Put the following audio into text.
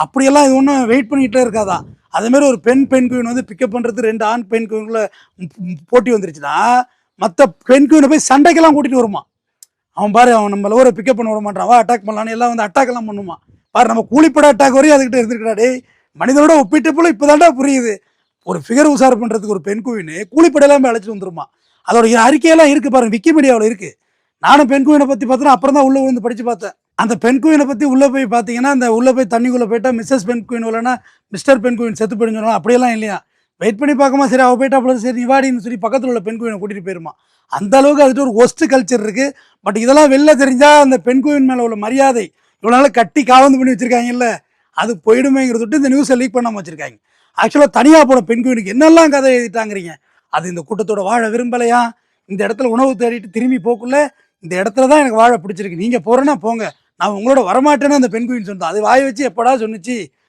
அப்படியெல்லாம் இது ஒன்றும் வெயிட் பண்ணிகிட்டே இருக்காதான். அதேமாரி ஒரு பெண் குயின் வந்து பிக்கப் பண்ணுறது 2 ஆண் பெண் குயின்குள்ள போட்டி வந்துருச்சுன்னா மற்ற பெண் குயினை போய் சண்டைக்கெல்லாம் கூட்டிகிட்டு வருமா. அவன் பாரு அவன் நம்ம லவரை பிக்கப் பண்ண விட மாட்டான், வா அட்டாக் பண்ணலான்னு எல்லாம் வந்து அட்டாக் எல்லாம் பண்ணுமா. பாரு நம்ம கூலிப்பட அட்டாக் வரையும் அதுக்கிட்ட இருந்துருக்கா. டேய் மனிதனோட ஒப்பிட்ட போல இப்போதான்டா புரியுது. ஒரு ஃபிகர் உசார் பண்ணுறதுக்கு ஒரு பெண் குயின் கூலிப்படையெல்லாம் போய் அழைச்சிட்டு வந்துருமா. அதோட அறிக்கையெல்லாம் இருக்குது பாருங்க, விக்கிமீடியாவில் இருக்குது. நானும் பெண் குயினை பற்றி பார்த்தோன்னா அப்புறம் தான் உள்ளே வந்து படித்து பார்த்தேன். அந்த பெண் குயினை பற்றி உள்ளே போய் பார்த்தீங்கன்னா அந்த உள்ளே போய் தண்ணிக்குள்ளே போயிட்டா மிஸ்ஸஸ் பெண் குயின் இல்லைன்னா மிஸ்டர் பெண் குயின் செத்து போயின்னு சொல்லலாம். அப்படியெல்லாம் இல்லையா. வெயிட் பண்ணி பார்க்குமா, சரி அவள் போயிட்டா அவ்வளோ சரி நிவாடின்னு சொல்லி பக்கத்தில் உள்ள பெண் குயினை கூட்டிகிட்டு போயிருமா. அந்த அளவுக்கு அதுட்டு ஒரு ஒஸ்ட் கல்ச்சர் இருக்குது. பட் இதெல்லாம் வெளில தெரிஞ்சால் அந்த பெண் குயின் மேலே உள்ள மரியாதை இவ்வளோ நாள் கட்டி காவந்து பண்ணி வச்சுருக்காங்கல்ல, அது போயிடுமேங்கிறது விட்டு இந்த நியூஸை லீக் பண்ணாமல் வச்சுருக்காங்க. ஆக்சுவலாக தனியாக போன பெண் குயினுக்கு என்னெல்லாம் கதை எழுதிட்டாங்கிறீங்க. அது இந்த கூட்டத்தோட வாழ விரும்பலையா, இந்த இடத்துல உணவு தேடிட்டு திரும்பி போக்குள்ள இந்த இடத்துல தான் எனக்கு வாழ பிடிச்சிருக்கு, நீங்கள் போகிறேன்னா போங்க, நான் உங்களோட வரமாட்டேன்னு அந்த பெண் குயின் சொன்னோம். அது வாயை வச்சு எப்படா சொன்னிச்சு.